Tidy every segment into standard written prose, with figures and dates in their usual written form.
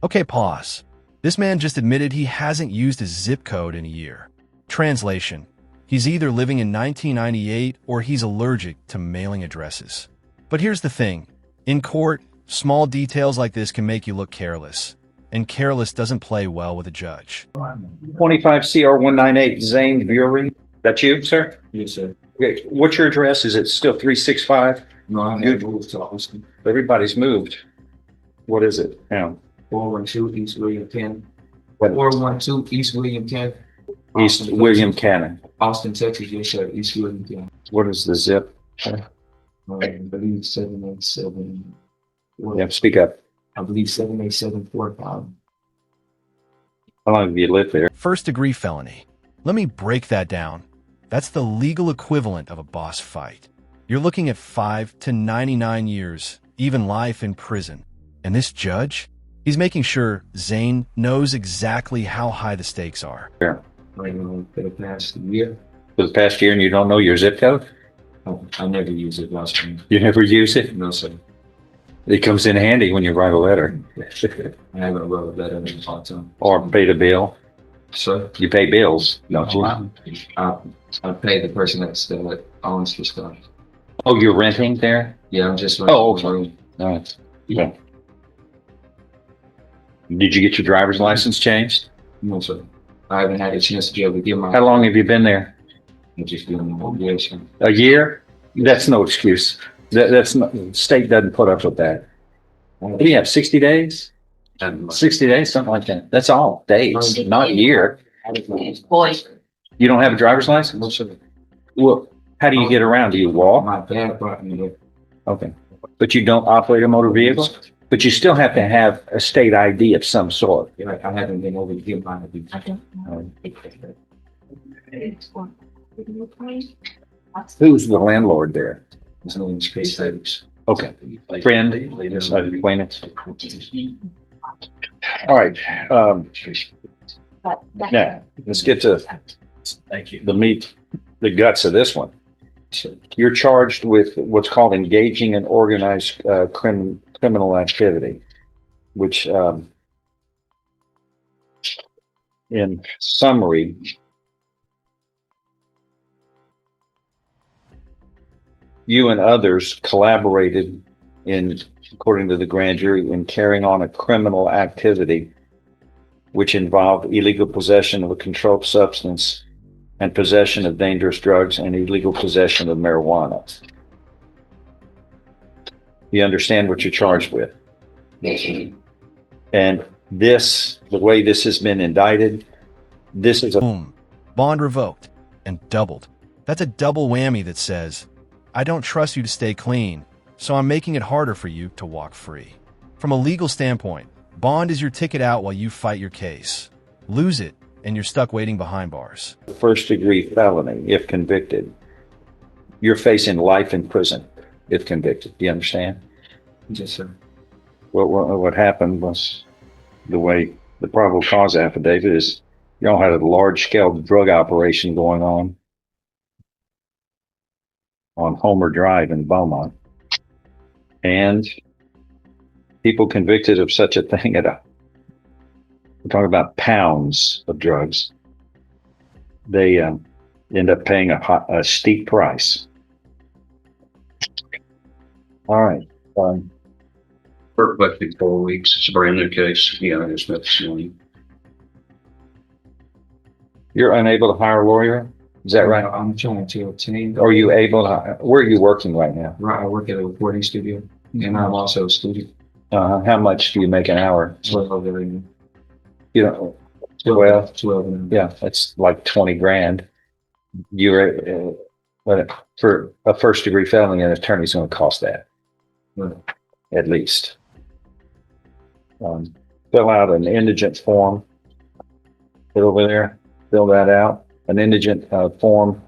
Okay, pause. This man just admitted he hasn't used his zip code in a year. Translation: he's either living in 1998 or he's allergic to mailing addresses. But here's the thing. In court, small details like this can make you look careless. And careless doesn't play well with a judge. 25 CR 198, Zane Bury. That's you, sir? Yes, sir. Okay. What's your address? Is it still 365? No, I have moved to Austin. Everybody's moved. What is it now? 412 East William Cannon. What? 412 East William Cannon. East William Cannon. Austin, Texas. Yes, sir. East William Cannon. What is the zip? I believe 787. Yeah, speak up. I believe 78745. How long have you lived there? First-degree felony. Let me break that down. That's the legal equivalent of a boss fight. You're looking at 5 to 99 years, even life in prison. And this judge? He's making sure Zane knows exactly how high the stakes are. Yeah. Right now, for the past year, For the past year and you don't know your zip code? I never use it last time. You never use it? No, sir. It comes in handy when you write a letter. I haven't wrote a letter in a long time. Or paid a bill. Sir? You pay bills, don't you? I pay the person that owns the stuff. Oh, you're renting there? Yeah, I'm just Oh, renting okay. a room. All right. Yeah. Did you get your driver's license changed? No, sir. I haven't had a chance to be able to get my. How long have you been there? I'm just doing the obligation. A year? That's no excuse. That's not, the state doesn't put up with that. What do you have, 60 days? 60 days, something like that. That's all, days, not year. Boy, You don't have a driver's license? No, sir. Well, how do you get around? Do you walk? My dad brought me there. Okay. But you don't operate a motor vehicle? But you still have to have a state ID of some sort. Yeah, I haven't been over to get my ID. I don't know. Who's the landlord there? His name is Chris Davis. Okay. Friend, acquaintance. All right. Now, let's get to the meat, the guts of this one. You're charged with what's called engaging in organized criminal activity, which, in summary, you and others collaborated in, according to the grand jury, in carrying on a criminal activity which involved illegal possession of a controlled substance and possession of dangerous drugs and illegal possession of marijuana. You understand what you're charged with? And this, the way this has been indicted, this is a Boom. Bond revoked. And doubled. That's a double whammy that says, I don't trust you to stay clean, so I'm making it harder for you to walk free. From a legal standpoint, bond is your ticket out while you fight your case. Lose it, and you're stuck waiting behind bars. first-degree felony if convicted. You're facing life in prison if convicted. Do you understand? Yes, sir. What happened was the way the probable cause affidavit is, y'all had a large-scale drug operation going on Homer Drive in Beaumont. And people convicted of such a thing we're talking about pounds of drugs. They end up paying a steep price. All right. For roughly 4 weeks. It's a brand new case. Yeah, I just met this morning. You're unable to hire a lawyer? Is that right? I'm trying to obtain. Are you able to? Where are you working right now? Right, I work at a recording studio, and I'm also a student. How much do you make an hour? 12 every year. You know, 12 an hour. yeah, that's like 20 grand. You're, but for a first-degree felony, an attorney's going to cost that, Right. at least. Fill out an indigent form. Get over there, fill that out. An indigent form,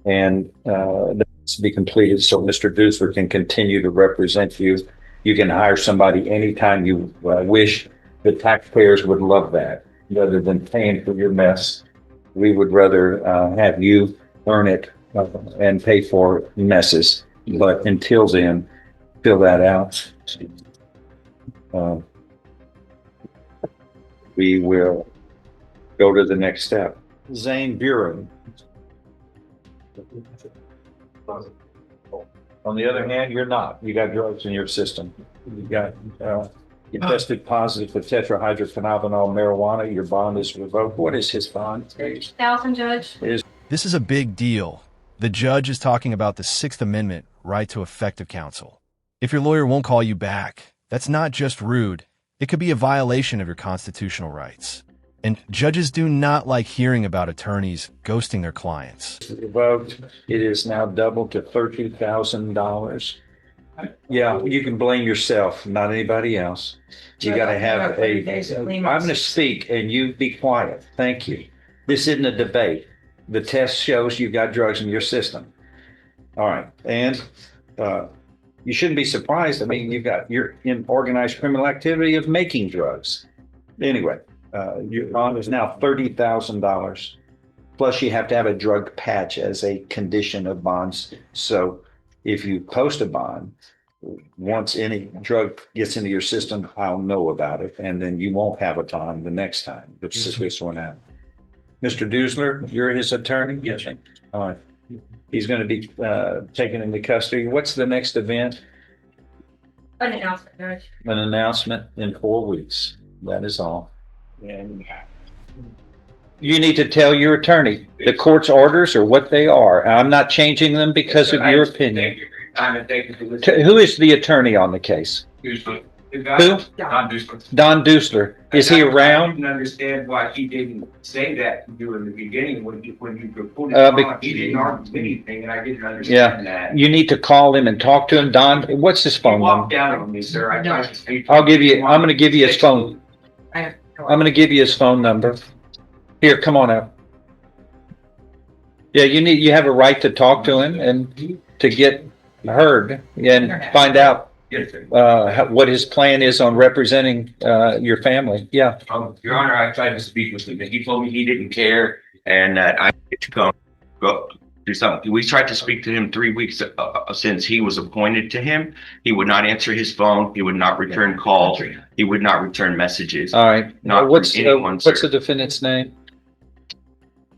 and that's to be completed so Mr. Deucer can continue to represent you. You can hire somebody anytime you wish. The taxpayers would love that. Rather than paying for your mess, we would rather have you earn it and pay for messes. But until then, fill that out. we will go to the next step. Zane Buren. On the other hand, you're not. You got drugs in your system. You got, you tested positive for tetrahydrocannabinol marijuana. Your bond is revoked. What is his bond? 30,000, Judge. This is a big deal. The judge is talking about the Sixth Amendment right to effective counsel. If your lawyer won't call you back, that's not just rude. It could be a violation of your constitutional rights. And judges do not like hearing about attorneys ghosting their clients. Revoked. It is now doubled to $30,000. Yeah, you can blame yourself, not anybody else. You got to have I'm going to speak and you be quiet. Thank you. This isn't a debate. The test shows you've got drugs in your system. All right. And you shouldn't be surprised. I mean, you're in organized criminal activity of making drugs. Anyway, your bond is now $30,000. Plus, you have to have a drug patch as a condition of bonds. So if you post a bond, once any drug gets into your system, I'll know about it. And then you won't have a bond the next time. It's this one out. Mr. Dusler, you're his attorney? Yes, sir. All right. He's going to be taken into custody. What's the next event? An announcement, Judge. An announcement in 4 weeks. That is all. And you need to tell your attorney the court's orders are what they are. I'm not changing them because of your opinion. Who is the attorney on the case? Who? Don Dusler. Don Dusler. Is he I around? didn't understand why he didn't say that to you in the beginning when you put it on. He didn't argue anything, and I didn't understand that. You need to call him and talk to him. Don, what's his He phone walked number? down on me, sir. I'm going to give you his phone. I'm going to give you his phone number. Here, come on out. Yeah, you have a right to talk to him and to get heard and find out what his plan is on representing your family. Yeah. Your Honor, I tried to speak with him. He told me he didn't care and that I get to go do something. We tried to speak to him 3 weeks since he was appointed to him. He would not answer his phone. He would not return calls. He would not return messages. All right. What's anyone, the defendant's name?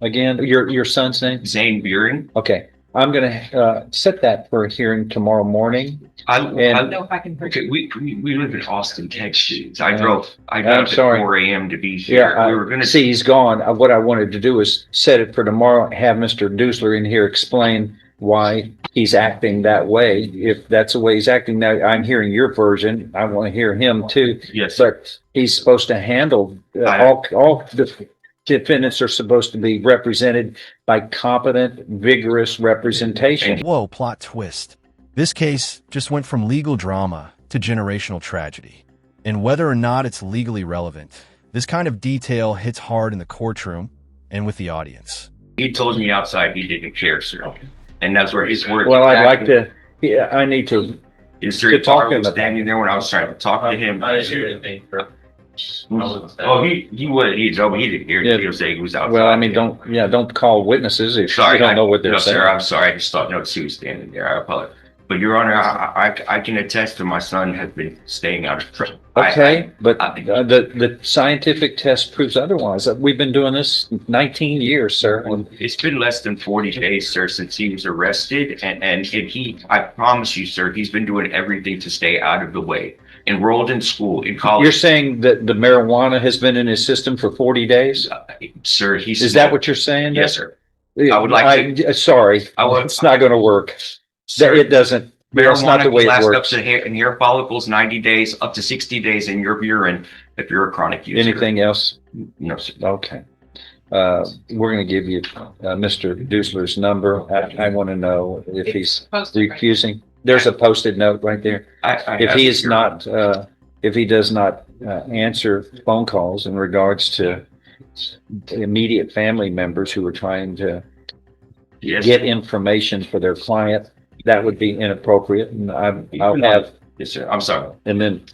Again, your son's name? Zane Buren. Okay. I'm going to set that for a hearing tomorrow morning. I know if I can. Okay, we live in Austin, Texas. I got up at sorry. 4 a.m. to be here. Yeah, We were going to see he's gone. What I wanted to do is set it for tomorrow, have Mr. Dusler in here explain why he's acting that way. If that's the way he's acting now, I'm hearing your version. I want to hear him too. Yes. But he's supposed to handle all defendants are supposed to be represented by competent, vigorous representation. Whoa, plot twist. This case just went from legal drama to generational tragedy. And whether or not it's legally relevant, this kind of detail hits hard in the courtroom and with the audience. He told me outside he didn't care, sir. And that's where his words. Well, I'd like to, I need to talk to him. Standing there when I was trying to talk to him. Oh, he would. He told me he didn't hear it. He was saying he was outside. Well, I mean, don't call witnesses if you don't know what they're saying. Sir, I'm sorry. I just thought he was standing there. I apologize. But Your Honor, I can attest that my son has been staying out of trouble. Okay, but the scientific test proves otherwise. We've been doing this 19 years, sir. It's been less than 40 days, sir, since he was arrested. And I promise you, sir, he's been doing everything to stay out of the way. Enrolled in school, in college. You're saying that the marijuana has been in his system for 40 days? Sir, is that what you're saying? Yes, sir. I would like to. Sorry, it's not going to work. Sir, it doesn't. That's not the way it works. Up to hair follicles, 90 days, up to 60 days in your urine if you're a chronic user. Anything else? No, sir. Okay. We're going to give you Mr. Dusler's number. I want to know if he's refusing. There's a posted note right there. If he is not, if he does not answer phone calls in regards to immediate family members who are trying to get information for their client, that would be inappropriate. And I'll have. Yes, sir. I'm sorry. And then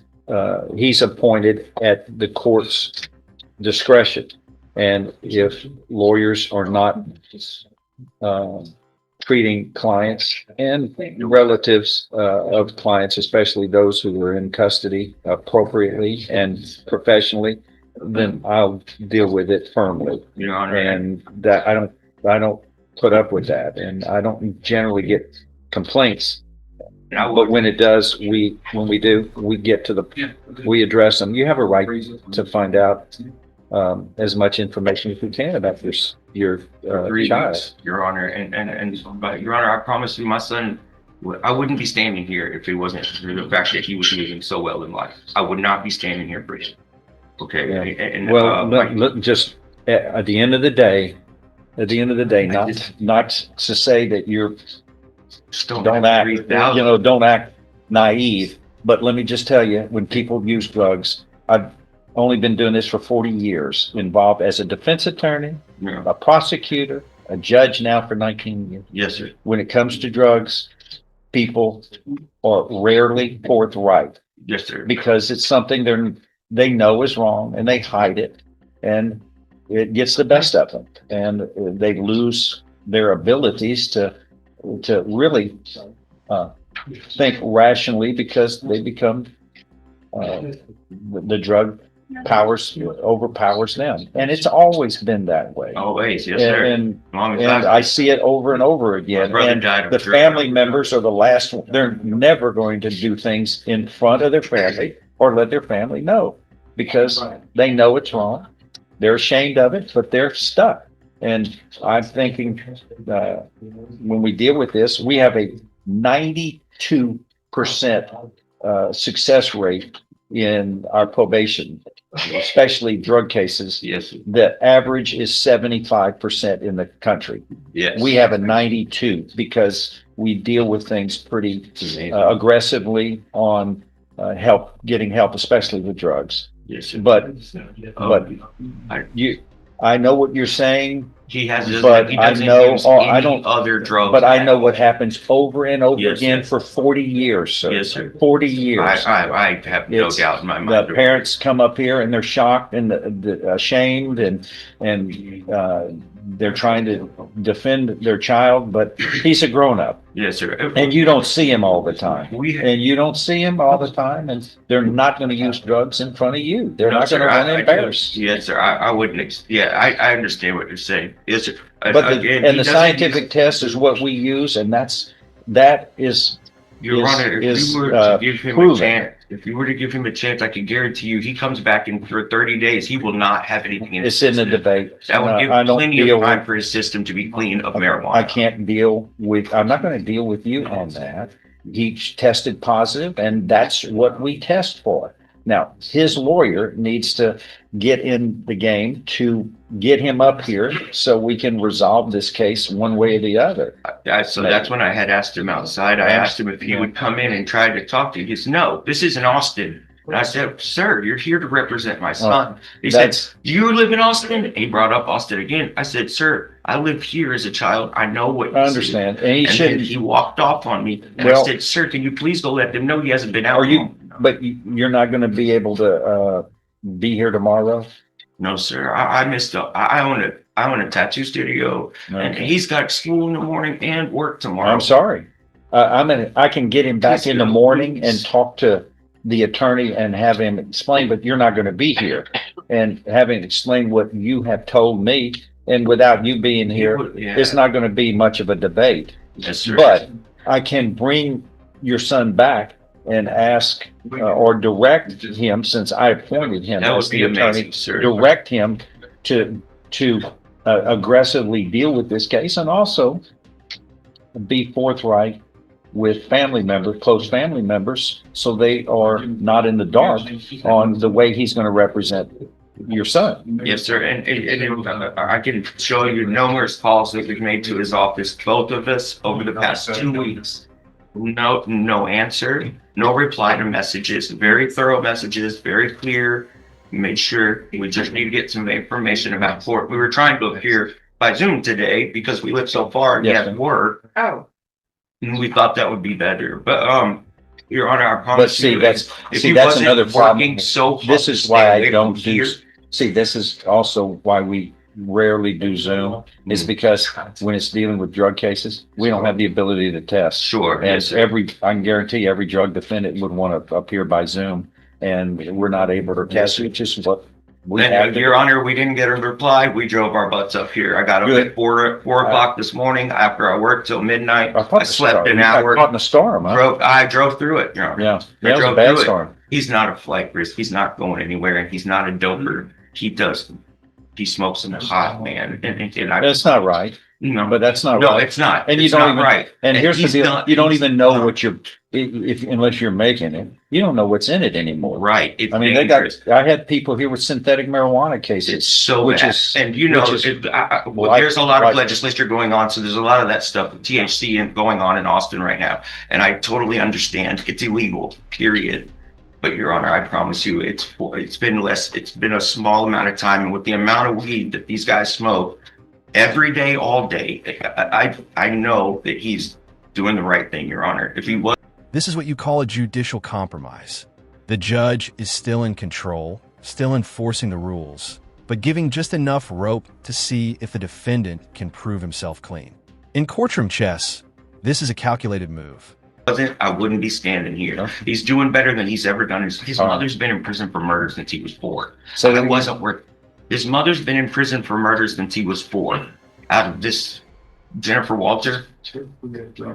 he's appointed at the court's discretion. And if lawyers are not treating clients and relatives of clients, especially those who are in custody appropriately and professionally, then I'll deal with it firmly. Your Honor. And that I don't put up with that. And I don't generally get complaints. But when it does, when we do, we get to we address them. You have a right to find out as much information as you can about your 3 child. weeks, Your Honor, but Your Honor, I promise you, my son, I wouldn't be standing here if it wasn't for the fact that he was living so well in life. I would not be standing here for him. Okay. Yeah. And, Well, look, just at the end of the day, not to say that you're don't act naive, but let me just tell you, when people use drugs, I've only been doing this for 40 years, involved as a defense attorney, Yeah. a prosecutor, a judge now for 19 years. Yes, sir. When it comes to drugs, people are rarely forthright Yes, sir. because it's something they know is wrong and they hide it, and it gets the best of them, and they lose their abilities to really think rationally because they become the drug overpowers them, and it's always been that way. Always, yes, sir. And Long as I see it over and over again. My brother And died of the drug family overdose. members are the last. They're never going to do things in front of their family or let their family know because they know it's wrong. They're ashamed of it, but they're stuck. And I'm thinking when we deal with this, we have a 92% success rate in our probation, especially drug cases. Yes, sir. The average is 75% in the country. Yes. We have a 92 because we deal with things pretty aggressively on getting help, especially with drugs. Yes, sir. But I- I know what you're saying, he has, but he I doesn't know, use I any don't, other drugs. but I at know all. what happens over and over Yes, again sir. for 40 years, sir. Yes, sir. 40 years. I have no It's- doubt in my The mind. parents come up here and they're shocked and ashamed and they're trying to defend their child, but he's a grown up Yes, sir. and you don't see him all the time. We And you don't see him all the time, and they're not going to use drugs in front of you. They're No, not sir, going to want to I- embarrass. Yes, sir. I wouldn't. I understand what you're saying. Yes, sir. But Again, and he the doesn't scientific use- test is what we use, and that is Your Honor, if is, you were to give him a proven. chance, I can guarantee you, he comes back in for 30 days, he will not have anything in his it's in the system. debate. That would give I don't plenty deal of time with. for his system to be clean of marijuana. I can't deal with. I'm not going to deal with you on that. He tested positive, and that's what we test for. Now, his lawyer needs to get in the game to get him up here so we can resolve this case one way or the other. So that's when I had asked him outside. I asked him if he would come in and try to talk to you. He says, no, this isn't Austin. And I said, sir, you're here to represent my son. He said, That's do you live in Austin? And he brought up Austin again. I said, sir, I lived here as a child. I know what you I see." understand, and he And then shouldn't. he walked off on me. And Well- I said, sir, can you please go let them know he hasn't been out? Are you? long enough?" But you're not going to be able to be here tomorrow. No, sir. I missed up. I own a tattoo studio, and Okay. he's got school in the morning and work tomorrow. I'm sorry. I can get him back in the morning and talk to the attorney and have him explain, but you're not going to be here and having explained what you have told me. And without you being here, Yeah. it's not going to be much of a debate. Yes, sir. But I can bring your son back and ask or direct him, since I appointed him That as would be the attorney, amazing, sir. direct him to aggressively deal with this case and also be forthright with close family members, so they are not in the dark on the way he's going to represent your son. Yes, sir. And I can show you numerous calls that we've made to his office, both of us, over the past 2 weeks. No answer, no reply to messages, very thorough messages, very clear. We made sure we just need to get some information about court. We were trying to appear by Zoom today because we live so far and he Yes, had sir. work. Oh. And we thought that would be better. But Your Honor, I But promise see, you, that's if he that's wasn't another problem. working so hard This to is stay why away I don't from do. here, See, this is also why we rarely do Zoom. Is because when it's dealing with drug cases, we don't have the ability to test. Sure. And Yes, sir. I can guarantee every drug defendant would want to appear by Zoom, and we're not able to test, which is what And Your Honor, we didn't get a reply. We drove our butts up here. I got up at 4 o'clock this morning after I worked till midnight. I slept an hour. Caught in a storm, huh? I drove through it, Your Honor. Yeah, I it was a drove bad through it. storm. He's not a flight risk. He's not going anywhere, and he's not a doper. He smokes some pot, man. And That's not right. No, But that's not no, right. it's not. And you It's don't not even, right. and here's the he's deal, not- you don't he's even know not what unless you're making it, you don't know what's in it anymore. right. It's I mean, dangerous. I had people here with synthetic marijuana cases. It's so which bad. is- And you know, which is there's a lot of like- legislature going on, so there's a lot of that stuff, THC going on in Austin right now. And I totally understand it's illegal, period. But Your Honor, I promise you, it's been a small amount of time, and with the amount of weed that these guys smoke every day, all day, I know that he's doing the right thing, Your Honor. If he was. This is what you call a judicial compromise. The judge is still in control, still enforcing the rules, but giving just enough rope to see if the defendant can prove himself clean. In courtroom chess, this is a calculated move. I wouldn't be standing here. No. He's doing better than he's ever done. His All right. mother's been in prison for murder since he was 4. So I wasn't worth. His mother's been in prison for murder since he was 4. Out of this, Jennifer Walter.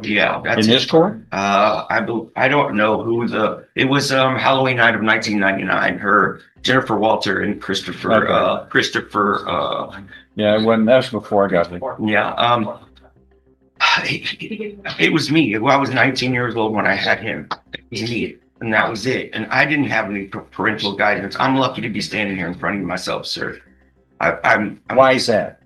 Yeah, that's in this court? I don't know who it was. Halloween night of 1999. Jennifer Walter and Christopher. Okay. Yeah, that's before I got there. Yeah. It was me. I was 19 years old when I had him. It was me, and that was it. And I didn't have any parental guidance. I'm lucky to be standing here in front of you myself, sir. I'm Why is that?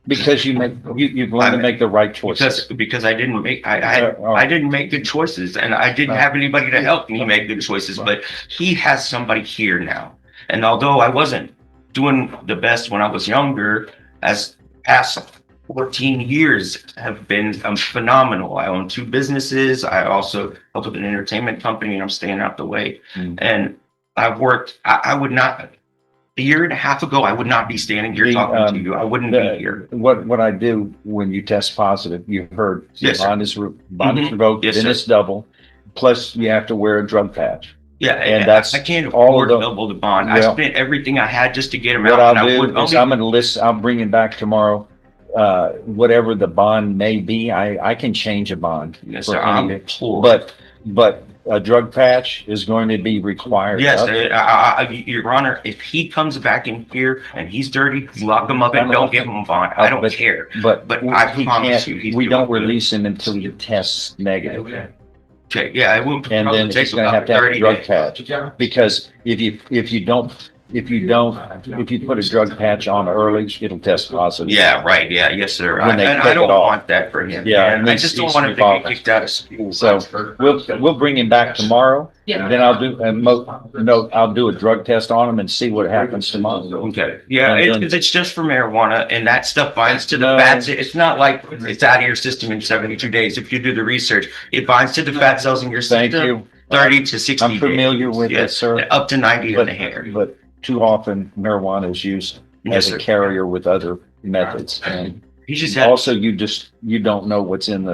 Because you've learned to make the right choices. because I didn't make I didn't make good choices, and I didn't have anybody to help me make good choices. But he has somebody here now, and although I wasn't doing the best when I was younger, as past 14 years have been phenomenal. I own 2 businesses. I also help with an entertainment company, and I'm staying out the way. And I've worked. I would not. A year and a half ago, I would not be standing here talking to you. I wouldn't be here. What I do when you test positive, you heard Yes, sir. bond is revoked, Yes, then sir. it's double. Plus, you have to wear a drug patch. Yeah, And that's I can't all afford of the- double the bond. I Well, spent everything I had just to get him What out. I'll and I do would is only. I'm going to list. I'll bring it back tomorrow. Whatever the bond may be, I can change a bond. Yes, for sir. any- I'm poor. But a drug patch is going to be required. Yes, Your Honor, if he comes back in here and he's dirty, lock him up and don't give him a bond. I don't care. But I he promise can't. you, he's We doing don't good. release him until he tests negative. Okay, yeah, it will And probably then take he's going to about have to have a 30 drug days. patch, because if you put a drug patch on early, it'll test positive. Yeah, right. Yeah, yes, sir. When they And I take don't it off. want that for him. Yeah, man. and I he's- just don't he's want him to involved. get kicked out of school. So we'll bring him back tomorrow. Yeah. Then I'll do a drug test on him and see what happens tomorrow. Okay. Yeah, And then- it's just for marijuana, and that stuff binds to the No. fats. It's not like it's out of your system in 72 days. If you do the research, it binds to the fat cells in your Thank system. you. 30 to 60 I'm familiar days. with Yeah, it, sir. Up to 90 in the hair. But too often marijuana is used Yes, as a sir. carrier with other methods. And He just had. also you don't know what's in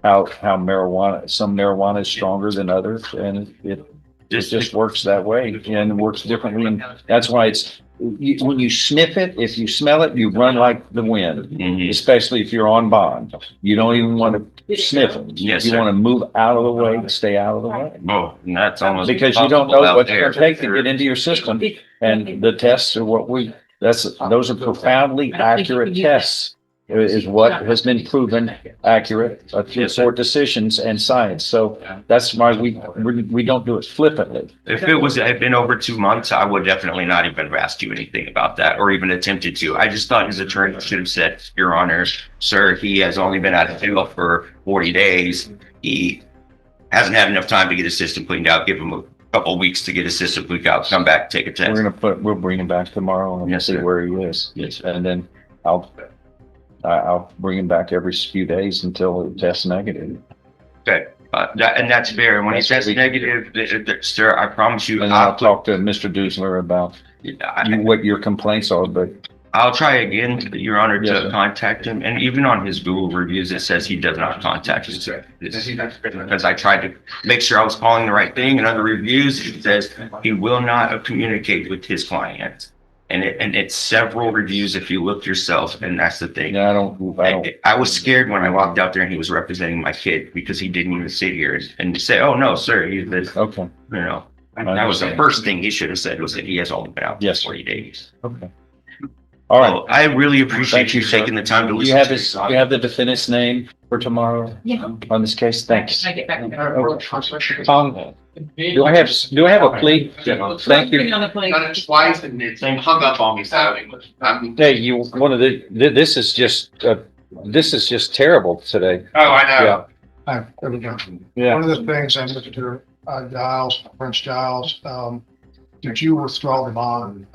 how some marijuana is stronger than others, and it just works that way and works differently. And that's why when you sniff it, if you smell it, you run like the wind, Mhm. especially if you're on bond. You don't even want to sniff it. Yes, You sir. want to move out of the way, stay out of the way. Oh, and that's almost Because you don't impossible know out what it's there. going to take to get into your system. And the tests are those are profoundly accurate tests, is what has been proven accurate through Yes, sir. court decisions and science. So that's why we don't do it flippantly. If it had been over 2 months, I would definitely not even have asked you anything about that or even attempted to. I just thought his attorney should have said, Your Honor, sir, he has only been out of jail for 40 days. He hasn't had enough time to get his system cleaned out. Give him a couple of weeks to get his system cleaned out. Come back, take a test. We'll bring him back tomorrow and Yes, see sir. where he is. Yes. And then I'll bring him back every few days until it tests negative. Okay. And that's fair. And when he That's what says we- negative, sir, I promise you, And I'll talk to Mr. Dusler about what your complaints are, but I'll try again, Your Honor, Yes, to sir. contact him. And even on his Google reviews, it says he does not contact us. Because I tried to make sure I was calling the right thing. And on the reviews, it says he will not communicate with his client. And it's several reviews if you look yourself. And that's the thing. Yeah, I don't. I was scared when I walked out there and he was representing my kid because he didn't even sit here and say, "Oh no, sir, he's this." Okay. You know, I that was the understand. first thing he should have said was that he has only been out for Yes. 40 days. Okay. All right. Well, I really appreciate Thank you, you sir. taking the time to You listen. have to his, me. you have the defendant's name for tomorrow Yeah. on this case? Thanks. I get back. Do I have a plea? Thank you. On the plate. Done it twice and it's hung up on me, so Hey, you, one of this is just terrible today. Oh, I know. Yeah. Hi, there we go. Yeah. One of the things I looked at Giles, Prince Giles, did you withdraw the bond?